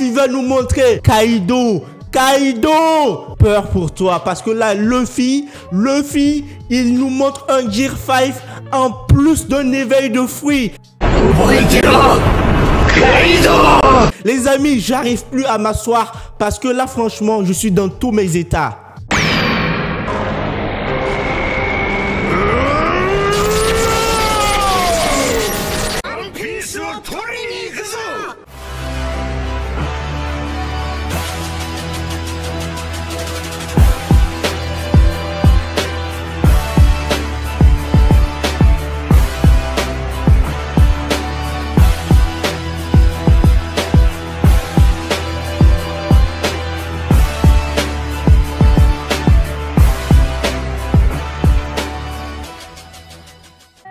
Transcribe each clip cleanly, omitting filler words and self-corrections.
Luffy va nous montrer. Kaido, peur pour toi parce que là, Luffy, il nous montre un Gear 5 en plus d'un éveil de fruits. Les amis, j'arrive plus à m'asseoir parce que là, franchement, je suis dans tous mes états.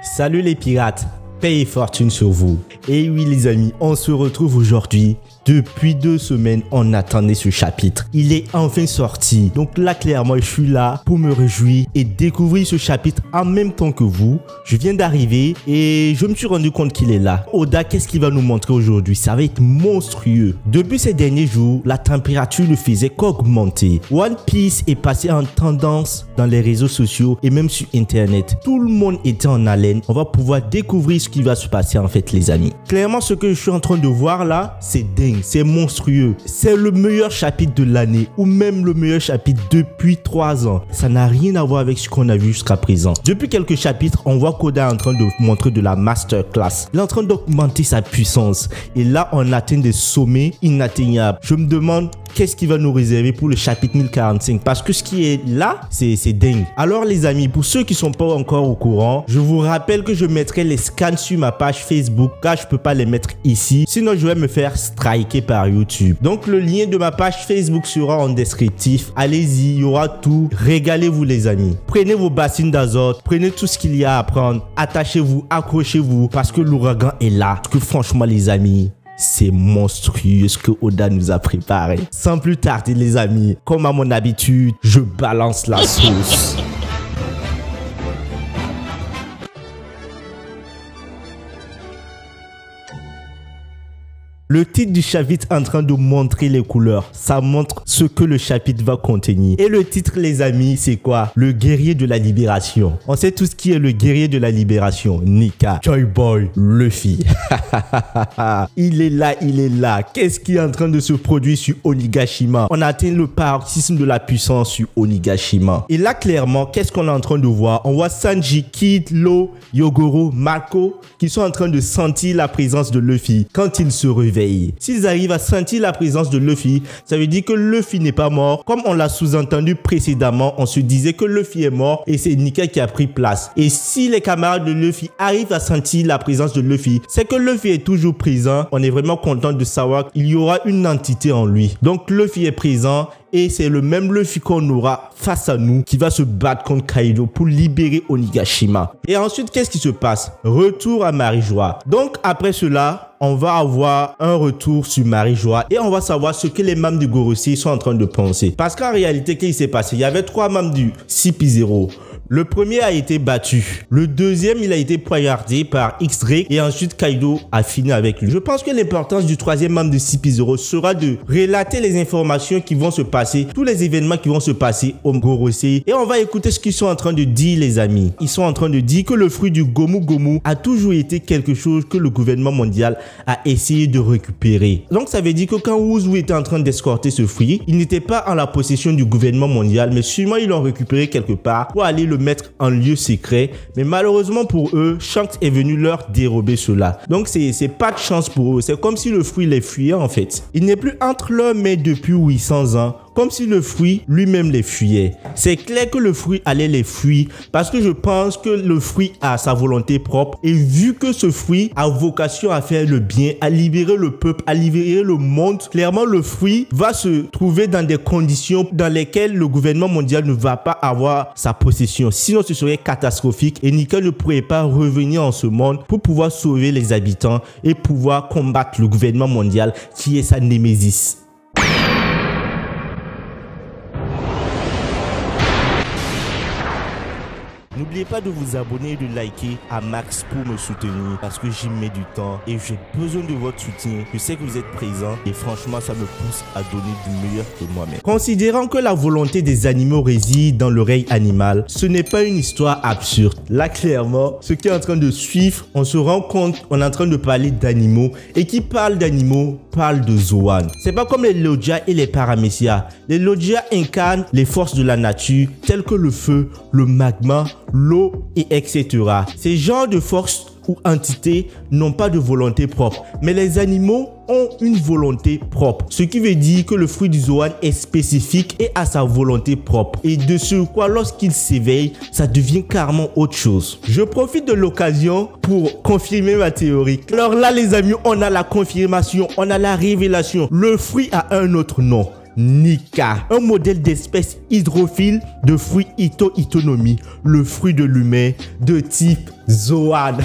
Salut les pirates, paix et fortune sur vous. Et oui les amis, on se retrouve aujourd'hui. Depuis 2 semaines, on attendait ce chapitre. Il est enfin sorti. Donc là, clairement, je suis là pour me réjouir et découvrir ce chapitre en même temps que vous. Je viens d'arriver et je me suis rendu compte qu'il est là. Oda, qu'est-ce qu'il va nous montrer aujourd'hui? Ça va être monstrueux. Depuis ces derniers jours, la température ne faisait qu'augmenter. One Piece est passé en tendance dans les réseaux sociaux et même sur Internet. Tout le monde était en haleine. On va pouvoir découvrir ce qui va se passer en fait, les amis. Clairement, ce que je suis en train de voir là, c'est dingue. C'est monstrueux. C'est le meilleur chapitre de l'année ou même le meilleur chapitre depuis 3 ans. Ça n'a rien à voir avec ce qu'on a vu jusqu'à présent. Depuis quelques chapitres, on voit qu'Oda est en train de montrer de la masterclass. Il est en train d'augmenter sa puissance. Et là, on atteint des sommets inatteignables. Je me demande qu'est-ce qu'il va nous réserver pour le chapitre 1045 parce que ce qui est là, c'est dingue. Alors les amis, pour ceux qui sont pas encore au courant, je vous rappelle que je mettrai les scans sur ma page Facebook car je peux pas les mettre ici. Sinon, je vais me faire striker par YouTube. Donc le lien de ma page Facebook sera en descriptif. Allez-y, il y aura tout. Régalez-vous les amis. Prenez vos bassines d'azote, prenez tout ce qu'il y a à prendre. Attachez-vous, accrochez-vous parce que l'ouragan est là. Parce que franchement les amis, c'est monstrueux ce que Oda nous a préparé. Sans plus tarder les amis, comme à mon habitude, je balance la sauce. Le titre du chapitre est en train de montrer les couleurs. Ça montre ce que le chapitre va contenir. Et le titre, les amis, c'est quoi? Le guerrier de la libération. On sait tout ce qui est le guerrier de la libération. Nika, Joy Boy, Luffy. Il est là. Qu'est-ce qui est en train de se produire sur Onigashima? On a atteint le paroxysme de la puissance sur Onigashima. Et là, clairement, qu'est-ce qu'on est en train de voir? On voit Sanji, Kid, Law, Yogoro, Marco qui sont en train de sentir la présence de Luffy quand il se réveille. S'ils arrivent à sentir la présence de Luffy, ça veut dire que Luffy n'est pas mort. Comme on l'a sous-entendu précédemment, on se disait que Luffy est mort et c'est Nika qui a pris place. Et si les camarades de Luffy arrivent à sentir la présence de Luffy, c'est que Luffy est toujours présent. On est vraiment content de savoir qu'il y aura une entité en lui. Donc Luffy est présent. Et c'est le même Luffy qu'on aura face à nous qui va se battre contre Kaido pour libérer Onigashima. Et ensuite, qu'est-ce qui se passe? Retour à Marijois. Donc, après cela, on va avoir un retour sur Marijois et on va savoir ce que les membres du Gorosei sont en train de penser. Parce qu'en réalité, qu'est-ce qui s'est passé? Il y avait 3 membres du CP0. Le premier a été battu. Le deuxième, il a été poignardé par X-Drake et ensuite Kaido a fini avec lui. Je pense que l'importance du 3e membre de CP0 sera de relater les informations qui vont se passer, tous les événements qui vont se passer au Gorosei. Et on va écouter ce qu'ils sont en train de dire les amis. Ils sont en train de dire que le fruit du Gomu Gomu a toujours été quelque chose que le gouvernement mondial a essayé de récupérer. Donc ça veut dire que quand Uzu était en train d'escorter ce fruit, il n'était pas en la possession du gouvernement mondial, mais sûrement ils l'ont récupéré quelque part pour aller le mettre en lieu secret, mais malheureusement pour eux, Shanks est venu leur dérober cela. Donc c'est pas de chance pour eux, c'est comme si le fruit les fuyait en fait. Il n'est plus entre leurs mains depuis 800 ans, comme si le fruit lui-même les fuyait. C'est clair que le fruit allait les fuir parce que je pense que le fruit a sa volonté propre et vu que ce fruit a vocation à faire le bien, à libérer le peuple, à libérer le monde, clairement le fruit va se trouver dans des conditions dans lesquelles le gouvernement mondial ne va pas avoir sa possession. Sinon ce serait catastrophique et Nika ne pourrait pas revenir en ce monde pour pouvoir sauver les habitants et pouvoir combattre le gouvernement mondial qui est sa némésis. N'oubliez pas de vous abonner et de liker à max pour me soutenir parce que j'y mets du temps et j'ai besoin de votre soutien. Je sais que vous êtes présents et franchement, ça me pousse à donner du meilleur de moi-même. Considérant que la volonté des animaux réside dans le règne animal, ce n'est pas une histoire absurde. Là, clairement, ce qui est en train de suivre, on se rend compte qu'on est en train de parler d'animaux et qui parle d'animaux parle de Zoan. C'est pas comme les Logia et les Paramecia. Les Logia incarnent les forces de la nature telles que le feu, le magma, l'eau et etc. Ces genres de forces ou entités n'ont pas de volonté propre, mais les animaux ont une volonté propre, ce qui veut dire que le fruit du Zoan est spécifique et a sa volonté propre, et de ce quoi lorsqu'il s'éveille, ça devient carrément autre chose. Je profite de l'occasion pour confirmer ma théorie. Alors là les amis, on a la confirmation, on a la révélation. Le fruit a un autre nom. Nika, un modèle d'espèce hydrophile de fruit Ito-Itonomi, le fruit de l'humain de type Zoan.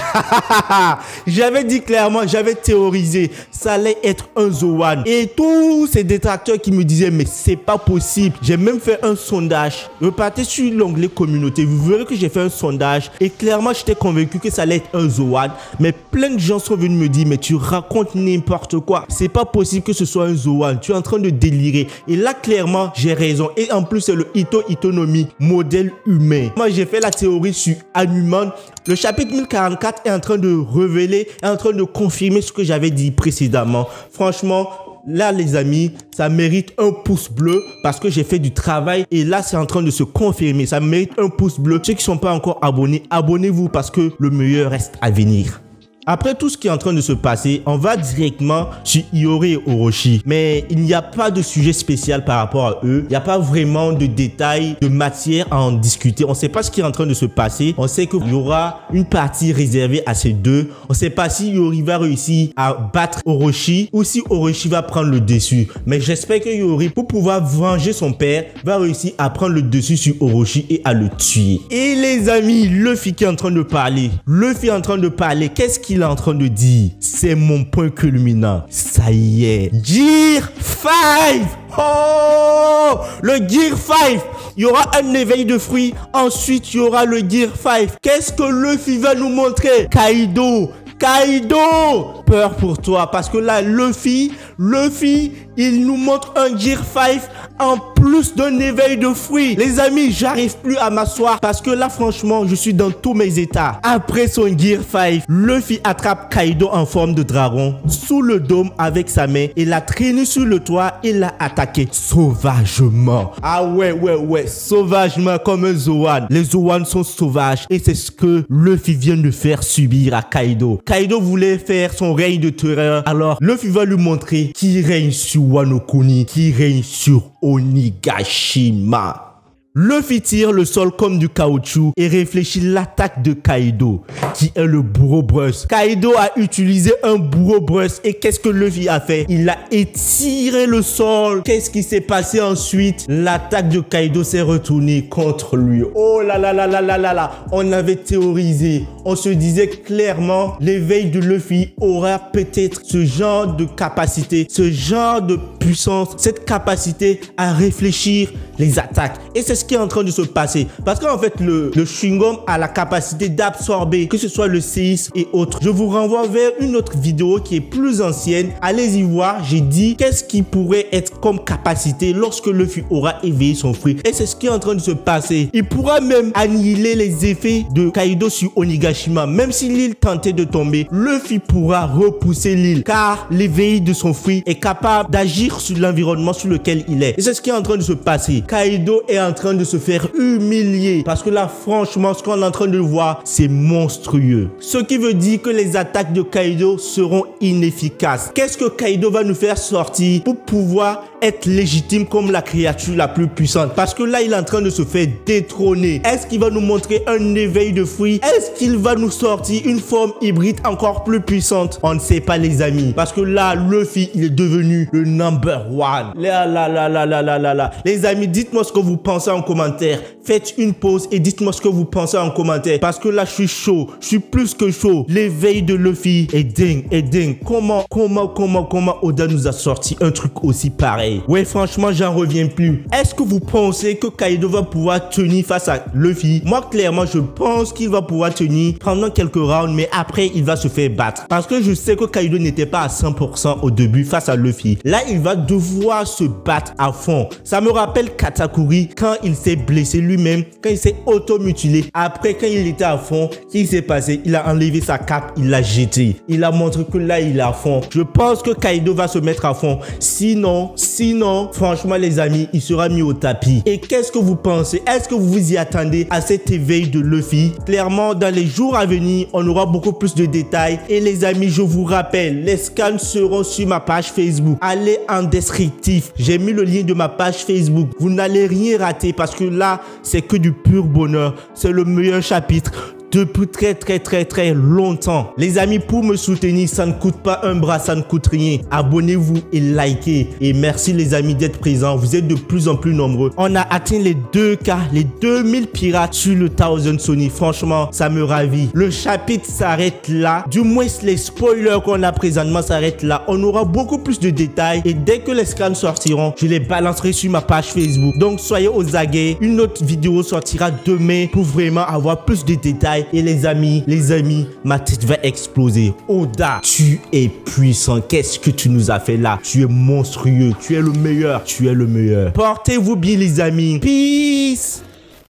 J'avais dit clairement, j'avais théorisé, ça allait être un Zoan. Et tous ces détracteurs qui me disaient, mais c'est pas possible. J'ai même fait un sondage. Repartez sur l'onglet communauté, vous verrez que j'ai fait un sondage. Et clairement, j'étais convaincu que ça allait être un Zoan. Mais plein de gens sont venus me dire, mais tu racontes n'importe quoi. C'est pas possible que ce soit un Zoan. Tu es en train de délirer. Et là, clairement, j'ai raison. Et en plus, c'est le Ito-Itonomi, modèle humain. Moi, j'ai fait la théorie sur Hanuman. Le chapitre 1044 est en train de révéler, est en train de confirmer ce que j'avais dit précédemment. Franchement, là les amis, ça mérite un pouce bleu parce que j'ai fait du travail et là c'est en train de se confirmer. Ça mérite un pouce bleu. Ceux qui ne sont pas encore abonnés, abonnez-vous parce que le meilleur reste à venir. Après tout ce qui est en train de se passer, on va directement sur Iori et Orochi. Mais il n'y a pas de sujet spécial par rapport à eux. Il n'y a pas vraiment de détails, de matière à en discuter. On ne sait pas ce qui est en train de se passer. On sait qu'il y aura une partie réservée à ces deux. On ne sait pas si Iori va réussir à battre Orochi ou si Orochi va prendre le dessus. Mais j'espère que Iori, pour pouvoir venger son père, va réussir à prendre le dessus sur Orochi et à le tuer. Et les amis, Luffy qui est en train de parler. Luffy est en train de parler. Qu'est-ce qu'il est en train de dire? C'est mon point culminant. Ça y est. Gear 5! Oh! Le Gear 5! Il y aura un éveil de fruits. Ensuite, il y aura le Gear 5. Qu'est-ce que Luffy va nous montrer? Kaido! Kaido! Peur pour toi. Parce que là, Luffy, il nous montre un Gear 5 en plus d'un éveil de fruits. Les amis, j'arrive plus à m'asseoir parce que là, franchement, je suis dans tous mes états. Après son Gear 5, Luffy attrape Kaido en forme de dragon sous le dôme avec sa main et l'a traîné sur le toit et l'a attaqué sauvagement. Ah ouais, sauvagement comme un Zoan. Les Zoan sont sauvages et c'est ce que Luffy vient de faire subir à Kaido. Kaido voulait faire son règne de terreur, alors Luffy va lui montrer qui règne sur Wano Kuni, qui règne sur Onigashima. Luffy tire le sol comme du caoutchouc et réfléchit l'attaque de Kaido, qui est le Bourreau-Brush. Kaido a utilisé un Bourreau-Brush et qu'est-ce que Luffy a fait? Il a étiré le sol. Qu'est-ce qui s'est passé ensuite? L'attaque de Kaido s'est retournée contre lui. Oh là là là là là là là. On avait théorisé. On se disait clairement, l'éveil de Luffy aura peut-être ce genre de capacité, ce genre de puissance, cette capacité à réfléchir les attaques. Et c'est ce qui est en train de se passer. Parce qu'en fait, le chewing-gum a la capacité d'absorber, que ce soit le séisme et autres. Je vous renvoie vers une autre vidéo qui est plus ancienne. Allez y voir. J'ai dit qu'est-ce qui pourrait être comme capacité lorsque Luffy aura éveillé son fruit. Et c'est ce qui est en train de se passer. Il pourra même annihiler les effets de Kaido sur Onigashima. Même si l'île tentait de tomber, Luffy pourra repousser l'île. Car l'éveil de son fruit est capable d'agir sur l'environnement sur lequel il est. Et c'est ce qui est en train de se passer. Kaido est en train de se faire humilier. Parce que là, franchement, ce qu'on est en train de voir, c'est monstrueux. Ce qui veut dire que les attaques de Kaido seront inefficaces. Qu'est-ce que Kaido va nous faire sortir pour pouvoir être légitime comme la créature la plus puissante? Parce que là, il est en train de se faire détrôner. Est-ce qu'il va nous montrer un éveil de fruits? Est-ce qu'il va nous sortir une forme hybride encore plus puissante? On ne sait pas, les amis. Parce que là, Luffy, il est devenu le number one. Là. Les amis, dites-moi ce que vous pensez en commentaire. Faites une pause et dites-moi ce que vous pensez en commentaire. Parce que là, je suis chaud. Je suis plus que chaud. L'éveil de Luffy est dingue, est dingue. Comment Oda nous a sorti un truc aussi pareil? Ouais, franchement, j'en reviens plus. Est-ce que vous pensez que Kaido va pouvoir tenir face à Luffy? Moi, clairement, je pense qu'il va pouvoir tenir pendant quelques rounds, mais après, il va se faire battre. Parce que je sais que Kaido n'était pas à 100% au début face à Luffy. Là, il va devoir se battre à fond. Ça me rappelle Katakuri quand il s'est blessé lui-même, quand il s'est auto-mutilé. Après, quand il était à fond, qu'est-ce qui s'est passé? Il a enlevé sa cape, il l'a jeté. Il a montré que là, il est à fond. Je pense que Kaido va se mettre à fond. Sinon, franchement, les amis, il sera mis au tapis. Et qu'est-ce que vous pensez? Est-ce que vous vous y attendez à cet éveil de Luffy? Clairement, dans les jours à venir, on aura beaucoup plus de détails. Et les amis, je vous rappelle, les scans seront sur ma page Facebook. Allez en descriptif. J'ai mis le lien de ma page Facebook. Vous n'allez rien rater parce que là, c'est que du pur bonheur. C'est le meilleur chapitre depuis très longtemps. Les amis, pour me soutenir, ça ne coûte pas un bras, ça ne coûte rien. Abonnez-vous et likez. Et merci les amis d'être présents. Vous êtes de plus en plus nombreux. On a atteint les 2K, les 2000 pirates sur le Thousand Sunny. Franchement, ça me ravit. Le chapitre s'arrête là. Du moins, les spoilers qu'on a présentement s'arrêtent là. On aura beaucoup plus de détails. Et dès que les scans sortiront, je les balancerai sur ma page Facebook. Donc, soyez aux aguets. Une autre vidéo sortira demain pour vraiment avoir plus de détails. Et les amis, ma tête va exploser. Oda, tu es puissant. Qu'est-ce que tu nous as fait là? Tu es monstrueux. Tu es le meilleur. Tu es le meilleur. Portez-vous bien les amis. Peace.